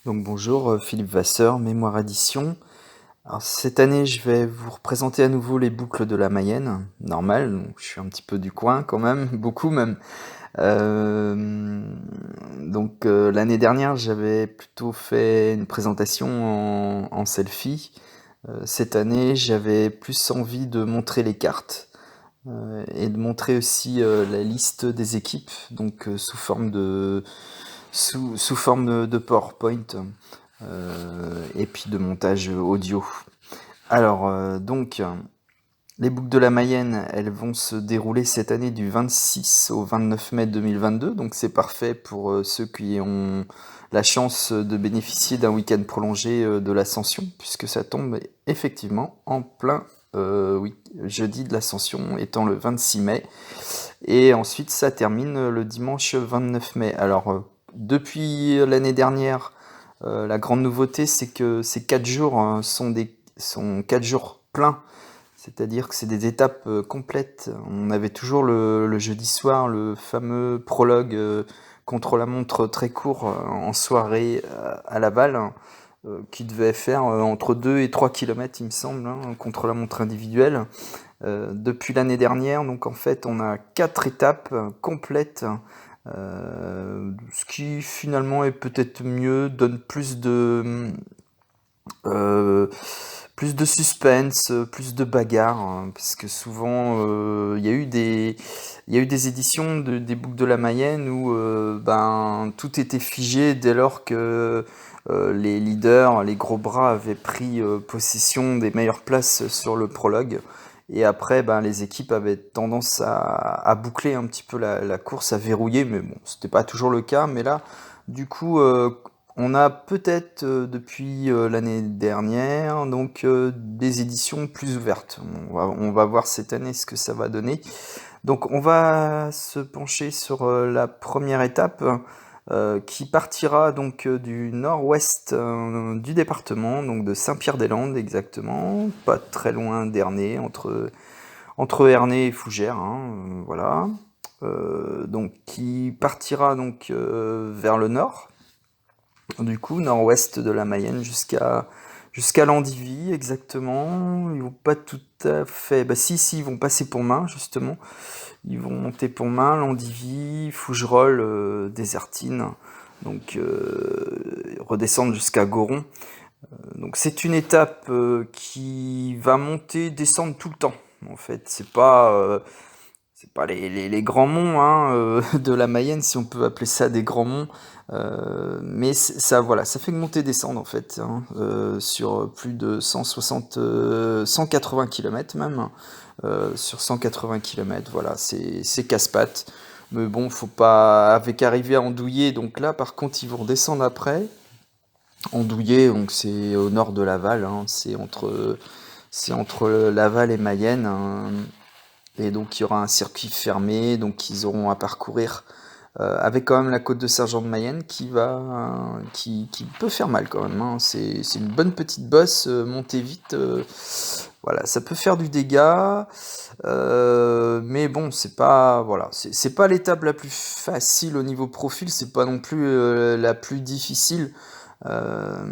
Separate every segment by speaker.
Speaker 1: Donc bonjour, Philippe Vasseur, Mémoire Édition. Alors cette année, je vais vous représenter à nouveau les boucles de la Mayenne, normal, donc je suis un petit peu du coin quand même, beaucoup même. L'année dernière, j'avais plutôt fait une présentation en selfie. Cette année, j'avais plus envie de montrer les cartes et de montrer aussi la liste des équipes, donc sous forme de PowerPoint et puis de montage audio. Alors, les boucles de la Mayenne, elles vont se dérouler cette année du 26 au 29 mai 2022, donc c'est parfait pour ceux qui ont la chance de bénéficier d'un week-end prolongé de l'Ascension, puisque ça tombe effectivement en plein jeudi de l'Ascension, étant le 26 mai, et ensuite ça termine le dimanche 29 mai. Alors, depuis l'année dernière, la grande nouveauté, c'est que ces 4 jours sont 4 jours pleins, c'est-à-dire que c'est des étapes complètes. On avait toujours le jeudi soir le fameux prologue contre-la-montre très court en soirée à Laval, qui devait faire entre 2 et 3 kilomètres, il me semble, hein, contre-la-montre individuelle. Depuis l'année dernière, donc en fait, on a 4 étapes complètes, ce qui finalement est peut-être mieux, donne euh, plus de suspense, plus de bagarre, hein, parce que souvent il y a eu des éditions des boucles de la Mayenne où tout était figé dès lors que les leaders, les gros bras avaient pris possession des meilleures places sur le prologue. Et après, les équipes avaient tendance à boucler un petit peu la course, à verrouiller, mais bon, c'était pas toujours le cas. Mais là, du coup, on a peut-être depuis l'année dernière des éditions plus ouvertes. On va voir cette année ce que ça va donner. Donc on va se pencher sur la première étape qui partira donc du nord-ouest du département, donc de Saint-Pierre-des-Landes exactement, pas très loin d'Ernée, entre Ernée et Fougères, hein, voilà. Donc qui partira vers le nord, du coup, nord-ouest de la Mayenne jusqu'à Landivy, exactement. Ils vont pas tout à fait. Bah si, ils vont passer Pontmain, justement. Ils vont monter Pontmain, Landivy, Fougerolles, Désertines. Donc redescendre jusqu'à Goron. Donc c'est une étape qui va monter, descendre tout le temps. En fait, c'est pas les grands monts hein, de la Mayenne, si on peut appeler ça des grands monts. Mais ça, voilà, ça fait que monter descendre en fait, hein, sur plus de 160, 180 km même, sur 180 km, voilà, c'est casse-pattes. Mais bon, faut pas, avec arriver à Andouillé, donc là, par contre, ils vont redescendre après. Andouillé, donc c'est au nord de Laval, hein, c'est entre Laval et Mayenne, hein. Et donc il y aura un circuit fermé, donc ils auront à parcourir avec quand même la côte de Sergent-de-Mayenne qui peut faire mal quand même, hein. C'est une bonne petite bosse, montée vite, voilà, ça peut faire du dégât, mais bon, c'est pas l'étape la plus facile au niveau profil, c'est pas non plus la plus difficile. Euh,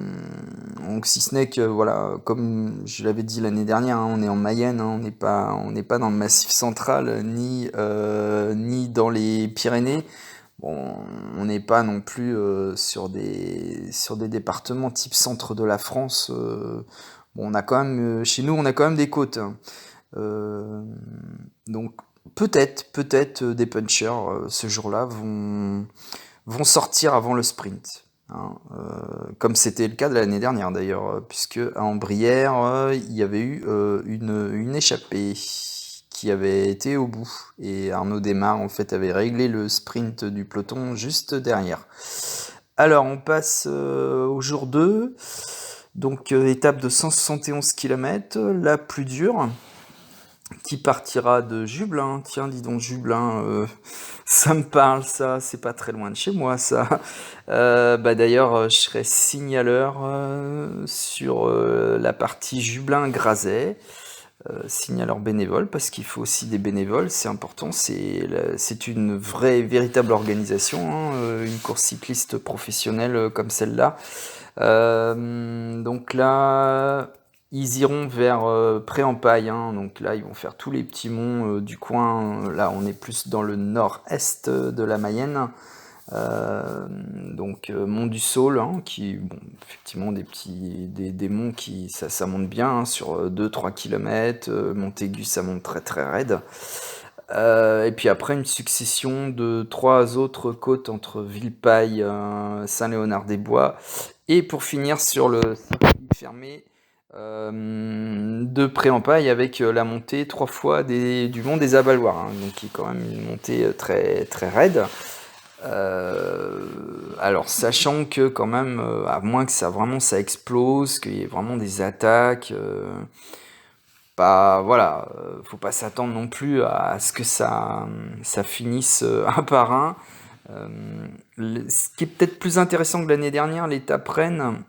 Speaker 1: donc si ce n'est que voilà, comme je l'avais dit l'année dernière, hein, on est en Mayenne, hein, on n'est pas dans le Massif central ni dans les Pyrénées. Bon, on n'est pas non plus sur des départements type centre de la France. Bon, on a quand même chez nous, on a quand même des côtes, hein. Euh, donc peut-être des punchers ce jour-là vont sortir avant le sprint, hein, comme c'était le cas de l'année dernière d'ailleurs, puisque à Ambrières, il y avait eu une échappée qui avait été au bout, et Arnaud Desmar en fait avait réglé le sprint du peloton juste derrière. Alors on passe au jour 2, donc étape de 171 km, la plus dure, qui partira de Jubelin. Tiens, dis donc, Jubelin, ça me parle, ça, c'est pas très loin de chez moi, ça. D'ailleurs, je serai signaleur sur la partie Jubelin-Grazet, signaleur bénévole, parce qu'il faut aussi des bénévoles, c'est important, c'est une véritable organisation, hein, une course cycliste professionnelle comme celle-là. Donc là, ils iront vers Pré-en-Pail, hein. Donc là, ils vont faire tous les petits monts du coin. Là, on est plus dans le nord-est de la Mayenne. Donc Mont du Saule, hein, qui, bon, effectivement, des monts qui, ça monte bien, hein, sur 2-3 km. Montaigu, ça monte très très raide. Et puis après, une succession de 3 autres côtes entre Villepaille, Saint-Léonard-des-Bois, et pour finir sur le circuit fermé de Pré-en-Pail avec la montée 3 fois du mont des Avaloirs, hein, donc qui est quand même une montée très très raide. Alors sachant que quand même, à moins que ça explose, qu'il y ait vraiment des attaques, bah voilà, faut pas s'attendre non plus à ce que ça finisse un par un. Euh, Ce qui est peut-être plus intéressant que l'année dernière, l'étape Rennes,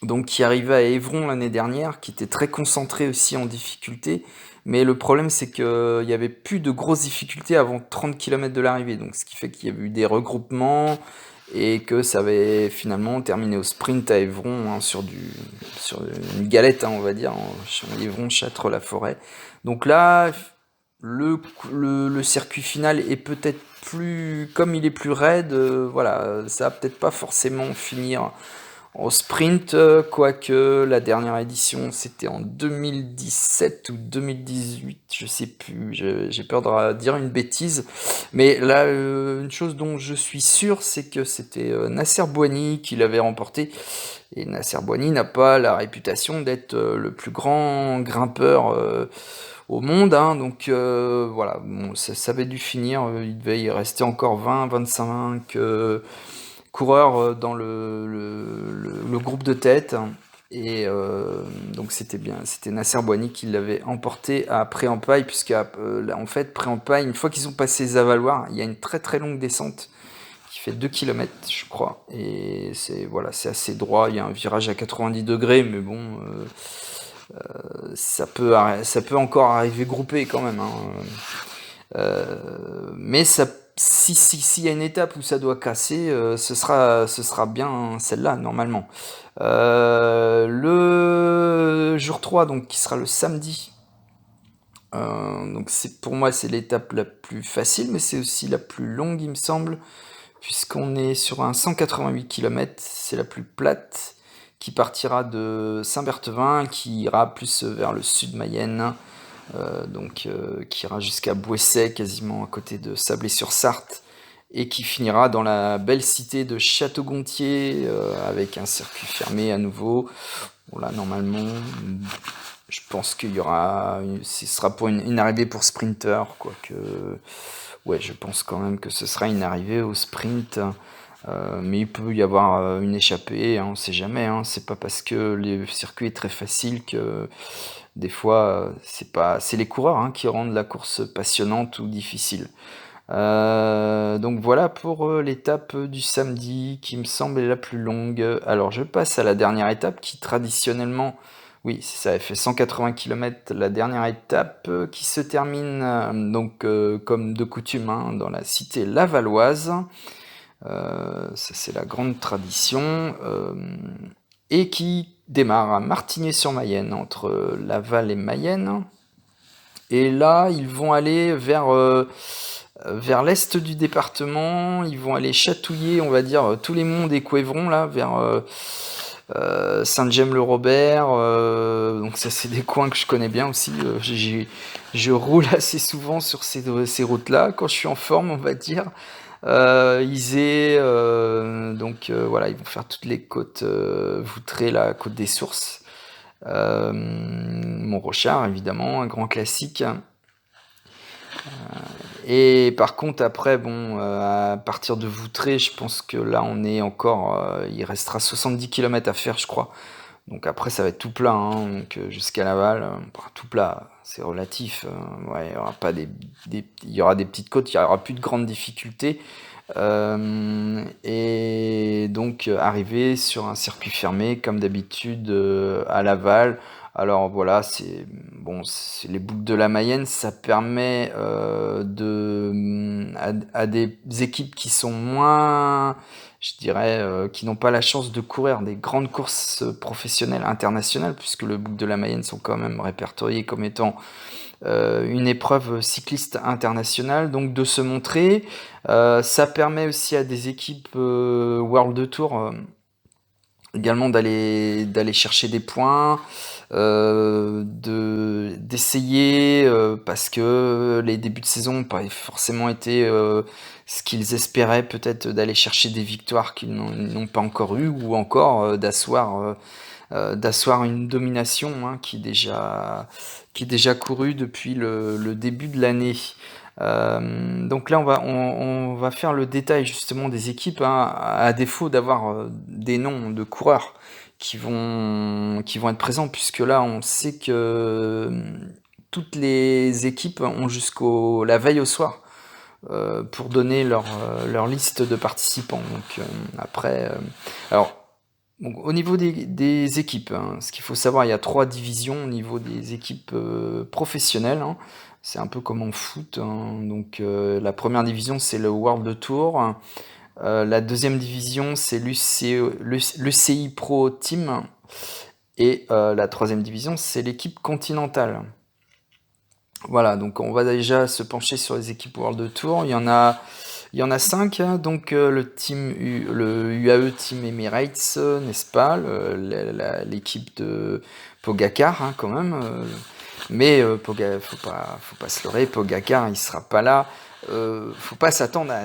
Speaker 1: donc qui arrivait à Évron l'année dernière, qui était très concentré aussi en difficulté. Mais le problème, c'est qu'il y avait plus de grosses difficultés avant 30 km de l'arrivée. Donc, ce qui fait qu'il y a eu des regroupements et que ça avait finalement terminé au sprint à Évron, hein, sur une galette, hein, on va dire, sur Évron, Châtres-la-Forêt. Donc là, le, le circuit final est peut-être plus, comme il est plus raide, voilà, ça va peut-être pas forcément finir au sprint, quoique la dernière édition c'était en 2017 ou 2018, je sais plus, j'ai peur de dire une bêtise. Mais là, une chose dont je suis sûr, c'est que c'était Nasser Bouhanni qui l'avait remporté. Et Nasser Bouhanni n'a pas la réputation d'être le plus grand grimpeur au monde, hein. Donc voilà, bon, ça avait dû finir, il devait y rester encore 20-25 coureurs dans le groupe de tête. Et donc c'était bien, c'était Nasser Bouhanni qui l'avait emporté à Pré-en-Pail, puisque en fait Pré-en-Pail, une fois qu'ils ont passé les Avaloirs, il y a une très très longue descente qui fait 2 km, je crois. Et c'est voilà, c'est assez droit, il y a un virage à 90 degrés, mais bon, ça peut encore arriver groupé quand même, hein. Mais ça, s'il y a une étape où ça doit casser, ce sera bien celle-là, normalement. Le jour 3, donc, qui sera le samedi. Donc pour moi, c'est l'étape la plus facile, mais c'est aussi la plus longue, il me semble, puisqu'on est sur un 188 km, c'est la plus plate, qui partira de Saint-Berthevin, qui ira plus vers le sud Mayenne, qui ira jusqu'à Bouesset, quasiment à côté de Sablé-sur-Sarthe, et qui finira dans la belle cité de Château-Gontier, avec un circuit fermé à nouveau. Bon là, normalement, je pense qu'il y aura, ce sera pour une arrivée pour sprinter, quoique, ouais, je pense quand même que ce sera une arrivée au sprint. Mais il peut y avoir une échappée, hein, on sait jamais, hein. C'est pas parce que le circuit est très facile que des fois c'est les coureurs, hein, qui rendent la course passionnante ou difficile. Donc voilà pour l'étape du samedi qui me semble est la plus longue. Alors je passe à la dernière étape qui traditionnellement, oui, ça a fait 180 km la dernière étape, qui se termine comme de coutume, hein, dans la cité lavalloise. Ça c'est la grande tradition, et qui démarre à Martigny-sur-Mayenne, entre Laval et Mayenne. Et là, ils vont aller vers l'est du département, ils vont aller chatouiller, on va dire, tous les monts des Couévrons, là, vers Saint-Gemme-le-Robert. Donc ça, c'est des coins que je connais bien aussi. Je roule assez souvent sur ces routes-là, quand je suis en forme, on va dire. Isée, voilà, ils vont faire toutes les côtes Voutrées, la côte des Sources. Mont-Rochard, évidemment, un grand classique. Et par contre, après, bon, à partir de Voutré, je pense que là, on est encore, il restera 70 km à faire, je crois. Donc après, ça va être tout plat, hein, donc jusqu'à Laval, tout plat, c'est relatif. Ouais, il y aura pas il y aura des petites côtes, il y aura plus de grandes difficultés. Et donc arriver sur un circuit fermé, comme d'habitude, à Laval, Alors voilà, c'est les boucles de la Mayenne, ça permet à des équipes qui sont moins, je dirais, qui n'ont pas la chance de courir des grandes courses professionnelles internationales, puisque le boucle de la Mayenne sont quand même répertoriés comme étant une épreuve cycliste internationale, donc de se montrer. Ça permet aussi à des équipes World Tour également d'aller chercher des points, d'essayer parce que les débuts de saison n'ont pas forcément été ce qu'ils espéraient, peut-être d'aller chercher des victoires qu'ils n'ont pas encore eues, ou encore d'asseoir une domination, hein, qui est déjà courue depuis le début de l'année. Donc là, on va faire le détail justement des équipes, hein, à défaut d'avoir des noms de coureurs qui vont être présents, puisque là, on sait que toutes les équipes ont jusqu'au la veille au soir pour donner leur liste de participants. Donc après, alors donc, au niveau des équipes, hein, ce qu'il faut savoir, il y a 3 divisions au niveau des équipes professionnelles, hein. C'est un peu comme en foot, hein. Donc la première division, c'est le World Tour. La deuxième division, c'est l'UCI Pro Team. Et la troisième division, c'est l'équipe continentale. Voilà, donc on va déjà se pencher sur les équipes World Tour. Il y en a 5, hein, donc le UAE Team Emirates, n'est-ce pas, l'équipe de Pogacar, hein, quand même. Mais faut pas se leurrer, Pogacar, il sera pas là. Faut pas s'attendre à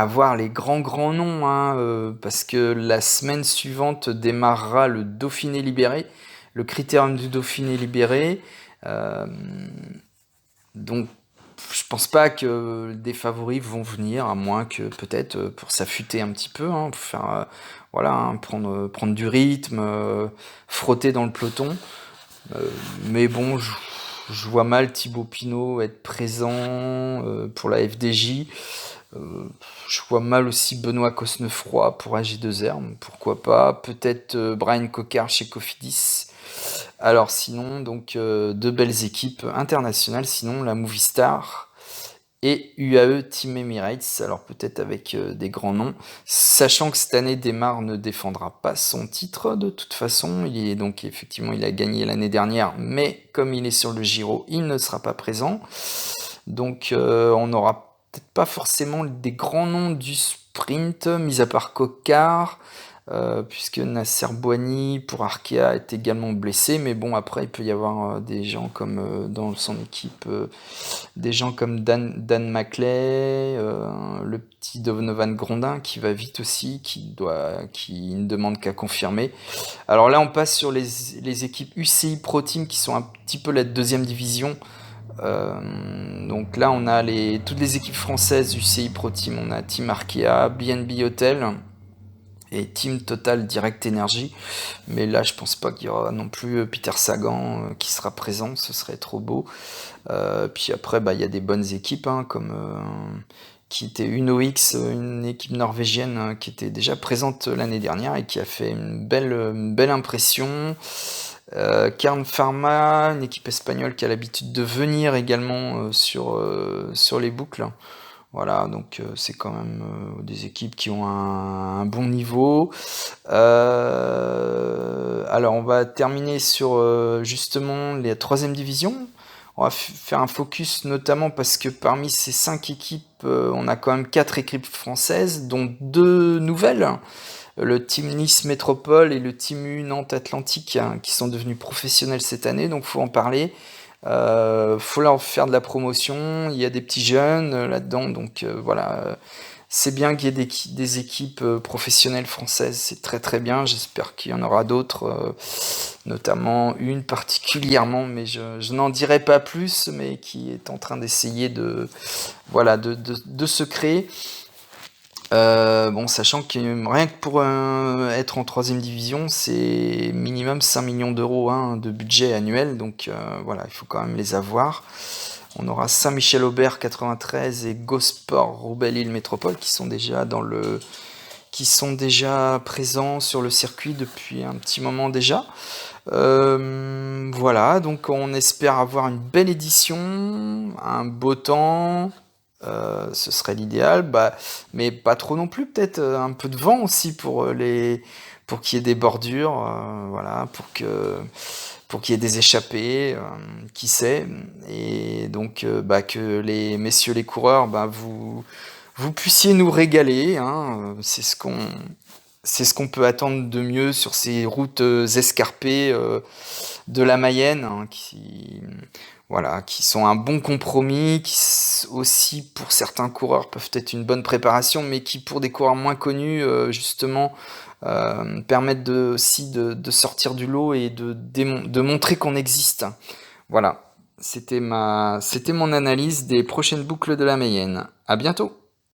Speaker 1: avoir les grands noms, hein, parce que la semaine suivante démarrera le Dauphiné libéré, le critérium du Dauphiné libéré. Euh, donc je pense pas que des favoris vont venir, à moins que peut-être pour s'affûter un petit peu, hein, pour faire voilà, hein, prendre du rythme, frotter dans le peloton. Euh, mais bon, je vois mal Thibaut Pinot être présent pour la FDJ. Euh, je vois mal aussi Benoît Cosnefroy pour AG2R, pourquoi pas. Peut-être Brian Cocard chez Cofidis. Alors sinon, donc 2 belles équipes internationales, sinon la Movistar et UAE Team Emirates, alors peut-être avec des grands noms, sachant que cette année Desmar ne défendra pas son titre de toute façon, il est donc effectivement il a gagné l'année dernière, mais comme il est sur le Giro, il ne sera pas présent, donc on n'aura peut-être pas forcément des grands noms du sprint, mis à part Cocard, puisque Nasser Boigny pour Arkea est également blessé, mais bon après il peut y avoir des gens comme dans son équipe, des gens comme Dan Maclay, le petit Donovan Grondin qui va vite aussi, qui ne demande qu'à confirmer. Alors là on passe sur les équipes UCI Pro Team qui sont un petit peu la deuxième division. Donc là on a toutes les équipes françaises UCI Pro Team, on a Team Arkea, BNB Hotel et Team Total Direct Energy. Mais là, je pense pas qu'il y aura non plus Peter Sagan qui sera présent, ce serait trop beau. Puis après, bah, il y a des bonnes équipes, hein, comme qui était Uno X, une équipe norvégienne qui était déjà présente l'année dernière et qui a fait une belle impression. Kern Pharma, une équipe espagnole qui a l'habitude de venir également sur les boucles. Voilà, donc c'est quand même des équipes qui ont un bon niveau. Alors on va terminer sur justement la troisième division. On va faire un focus notamment parce que parmi ces 5 équipes, on a quand même 4 équipes françaises, dont 2 nouvelles. Le team Nice Métropole et le team U Nantes Atlantique, hein, qui sont devenus professionnels cette année, donc faut en parler. Faut leur faire de la promotion, il y a des petits jeunes là-dedans, donc voilà, c'est bien qu'il y ait des équipes professionnelles françaises, c'est très très bien, j'espère qu'il y en aura d'autres, notamment une particulièrement, mais je n'en dirai pas plus, mais qui est en train d'essayer voilà, de se créer. Bon, sachant que rien que pour être en troisième division, c'est minimum 5 millions d'euros, hein, de budget annuel, donc voilà, il faut quand même les avoir. On aura Saint-Michel-Aubert 93 et Gosport Roubaix-Lille Métropole qui sont déjà qui sont déjà présents sur le circuit depuis un petit moment déjà. Voilà, donc on espère avoir une belle édition, un beau temps, ce serait l'idéal, bah, mais pas trop non plus, peut-être un peu de vent aussi pour qu'il y ait des bordures, voilà, pour qu'il y ait des échappées, qui sait, et donc bah, que les messieurs les coureurs, bah, vous puissiez nous régaler, hein, c'est ce qu'on peut attendre de mieux sur ces routes escarpées de la Mayenne, hein, voilà, qui sont un bon compromis, aussi pour certains coureurs peuvent être une bonne préparation, mais qui pour des coureurs moins connus, justement, permettent aussi de sortir du lot et de montrer qu'on existe. Voilà, c'était mon analyse des prochaines boucles de la Mayenne. À bientôt!